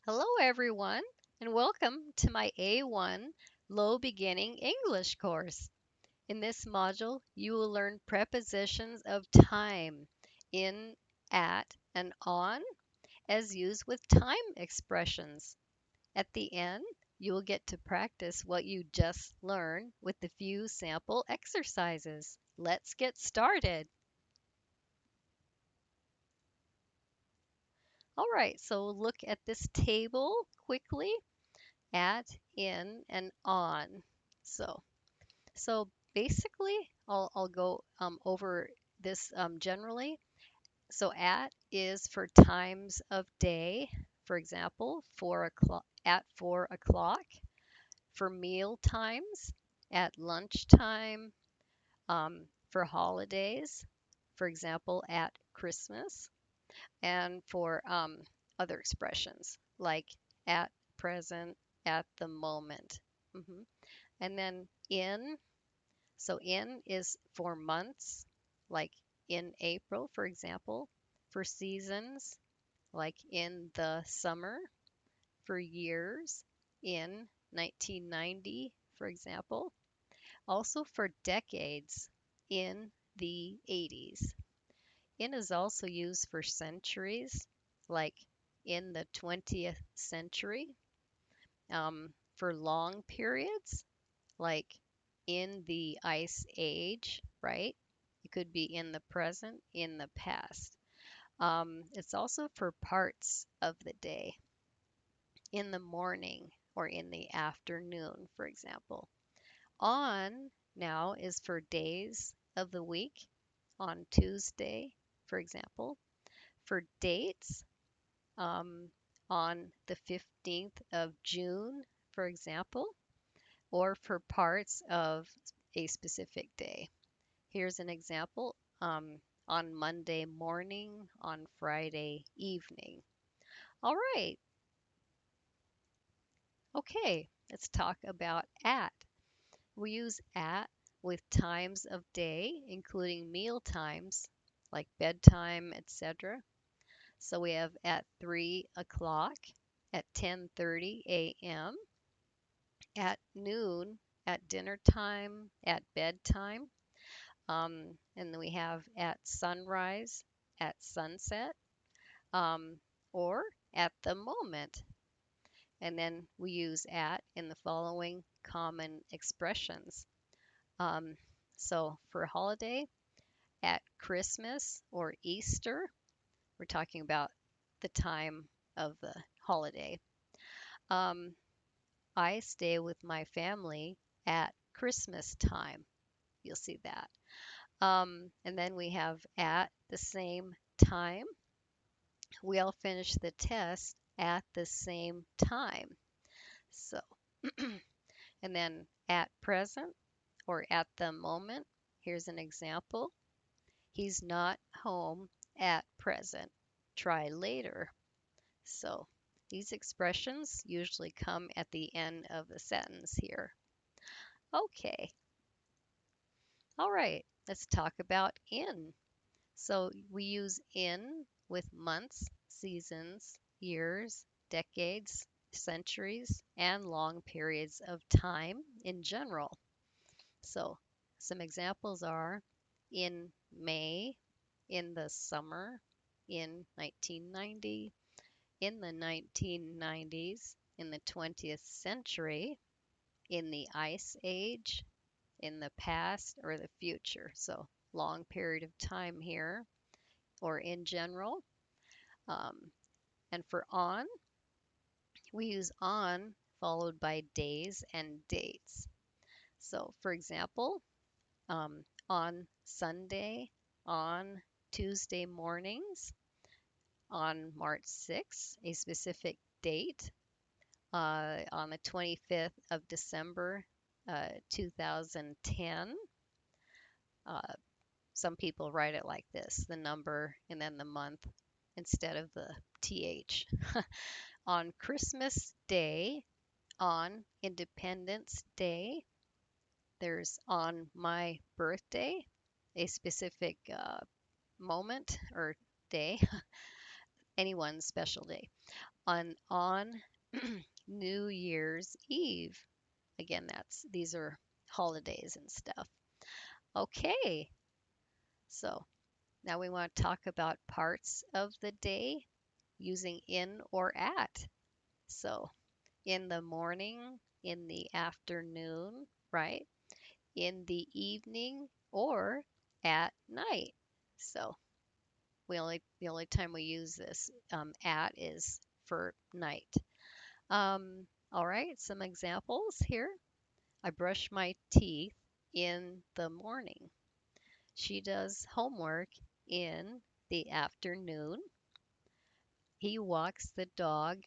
Hello, everyone, and welcome to my A1 Low Beginning English course. In this module, you will learn prepositions of time in, at, and on as used with time expressions. At the end, you will get to practice what you just learned with a few sample exercises. Let's get started. All right, so look at this table quickly. At, in, and on. So, so basically, I'll go over this generally. So at is for times of day. For example, 4 o'clock at 4 o'clock. For meal times, at lunchtime. For holidays, for example, at Christmas. And for other expressions like at present, at the moment. Mhm. And then in, so in is for months, like in April, for example, for seasons, like in the summer, for years, in 1990, for example, also for decades, in the 80s. In is also used for centuries, like in the 20th century, for long periods, like in the ice age, right? It could be in the present, in the past. It's also for parts of the day, in the morning or in the afternoon, for example. On now is for days of the week, on Tuesday, for example. For dates, um, on the 15th of June, for example, or for parts of a specific day. Here's an example on Monday morning, on Friday evening. All right, okay, let's talk about at. We use at with times of day, including meal times like bedtime, etc. So we have at 3 o'clock, at 10:30 a.m., at noon, at dinner time, at bedtime. And then we have at sunrise, at sunset, um, or at the moment. And then we use at in the following common expressions. Um, so for holiday, at Christmas or Easter, we're talking about the time of the holiday. Um, I stay with my family at Christmas time. You'll see that. And then we have at the same time. We all finish the test at the same time. So, and then at present or at the moment, here's an example. He's not home at present. Try later. So, these expressions usually come at the end of the sentence here. Okay, all right, let's talk about in. So we use in with months, seasons, years, decades, centuries, and long periods of time in general. So some examples are in May, in the summer, in 1990, in the 1990s, in the 20th century, in the ice age, in the past or the future. So long period of time here or in general. Um, and for on, we use on followed by days and dates. So, for example, on Sunday, on Tuesday mornings, on March 6th, a specific date, on the 25th of December, 2010. Uh, some people write it like this, the number and then the month instead of the th. On Christmas Day, on Independence Day, there's on my birthday, a specific moment or day, anyone's special day. on New Year's Eve. Again, these are holidays and stuff. Okay, so now we want to talk about parts of the day using in or at. So in the morning, in the afternoon, right? In the evening or at night. So the only time we use this at is for night. All right, some examples here. I brush my teeth in the morning. She does homework in the afternoon. He walks the dog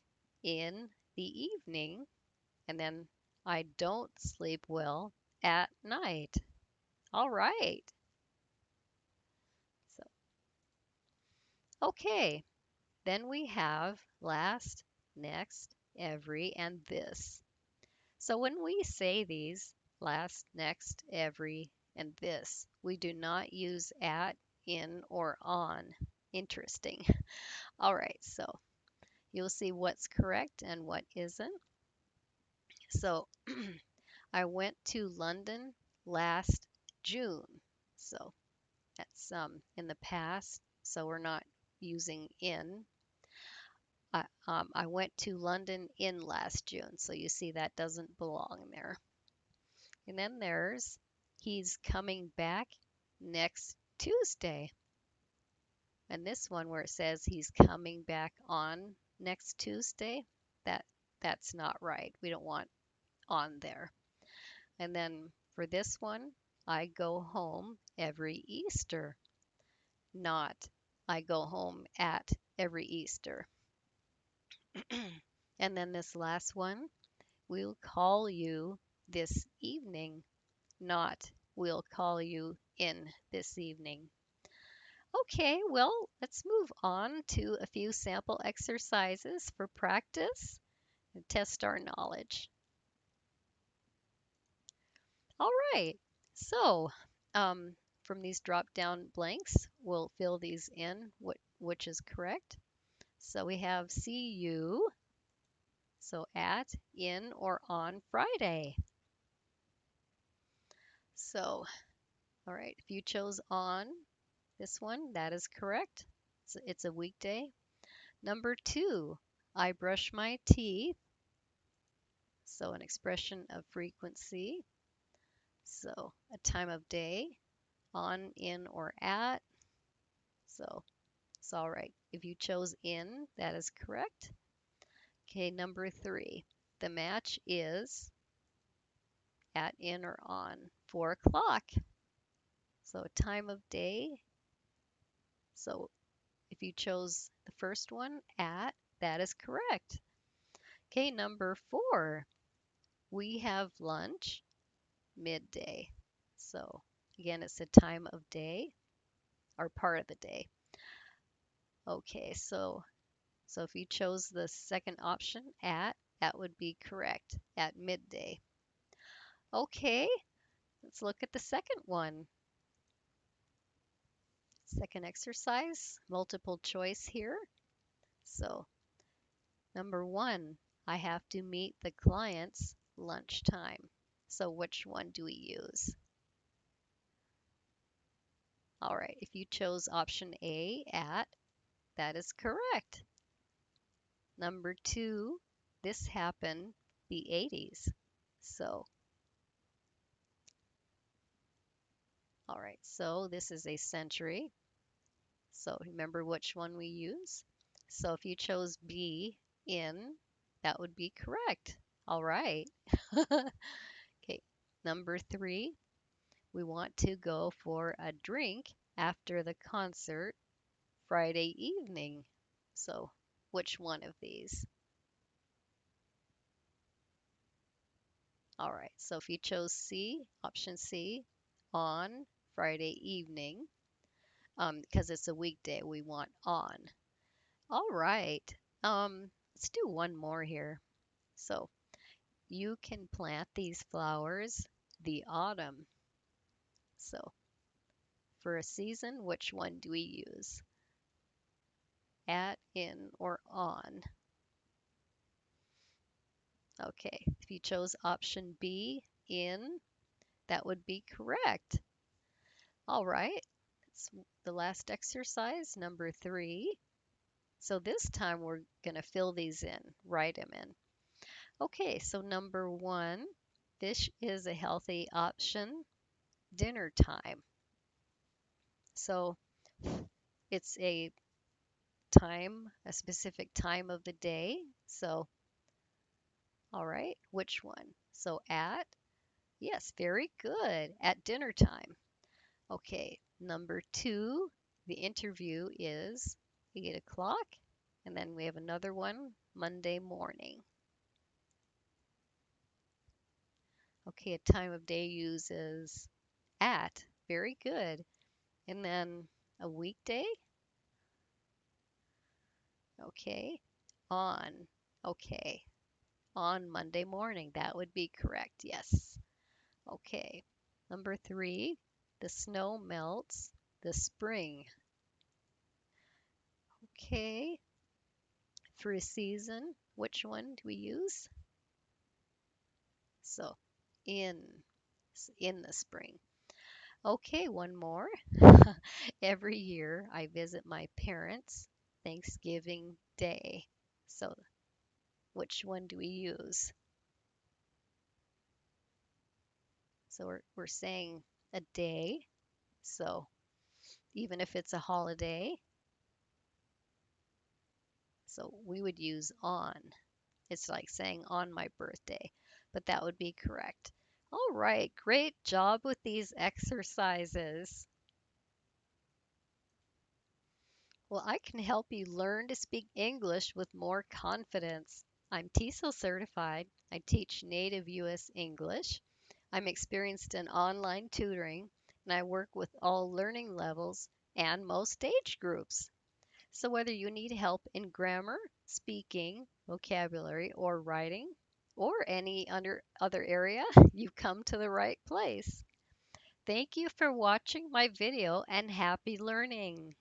in the evening. And then I don't sleep well at night. All right. So, okay. Then we have last, next, every, and this. So when we say these, last, next, every, and this, we do not use at, in, or on. Interesting. All right, so you'll see what's correct and what isn't. So I went to London last June. So that's in the past, so we're not using in. I went to London in last June, so you see that doesn't belong there. And then there's he's coming back next Tuesday. And this one where it says he's coming back on next Tuesday, that that's not right. We don't want on there. And then for this one, I go home every Easter, not I go home at every Easter. And then this last one, we'll call you this evening, not we'll call you in this evening. Okay, well, let's move on to a few sample exercises for practice and test our knowledge. All right, so from these drop down blanks, we'll fill these in, which is correct. So we have see you, so at, in, or on Friday. So, all right, if you chose on this one, that is correct. It's a weekday. Number 2, I brush my teeth. So an expression of frequency. So a time of day, on, in, or at. So it's all right. If you chose in, that is correct. Okay, number 3, the match is at, in, or on 4 o'clock. So a time of day. So if you chose the first one, at, that is correct. Okay, number 4, we have lunch midday. So again, it's a time of day or part of the day. Okay, so if you chose the second option, at, that would be correct, at midday. Okay, let's look at the second one. Second exercise, multiple choice here. So number 1, I have to meet the client's lunchtime. So which one do we use? All right, if you chose option A, at, that is correct. Number 2, this happened the 80s. So, all right, so this is a century. So remember which one we use. So if you chose B, in, that would be correct. All right. Okay, number 3, we want to go for a drink after the concert Friday evening. So which one of these? All right, so if you chose C, option C, on Friday evening, because it's a weekday, we want on. All right, let's do one more here. So you can plant these flowers the autumn. So for a season, which one do we use? At, in, or on? Okay, if you chose option B, in, that would be correct. All right, it's the last exercise, number 3. So this time we're going to fill these in, write them in. Okay, so number 1, fish is a healthy option, dinner time. So it's a time, a specific time of the day. So, all right, which one? So at, yes, very good, at dinner time. Okay, number 2, the interview is 8 o'clock. And then we have another one, Monday morning. Okay, a time of day uses at. Very good. And then a weekday. Okay. On. Okay. On Monday morning. That would be correct. Yes. Okay. Number 3, the snow melts the spring. Okay. For a season, which one do we use? So, in in the spring. Okay, one more. Every year I visit my parents Thanksgiving Day. So, which one do we use? So, we're saying a day. So, even if it's a holiday, so we would use on. It's like saying on my birthday, but that would be correct. All right, great job with these exercises. Well, I can help you learn to speak English with more confidence. I'm TESOL certified. I teach native U.S. English. I'm experienced in online tutoring, and I work with all learning levels and most age groups. So whether you need help in grammar, speaking, vocabulary, or writing, or any other area, you've come to the right place. Thank you for watching my video and happy learning.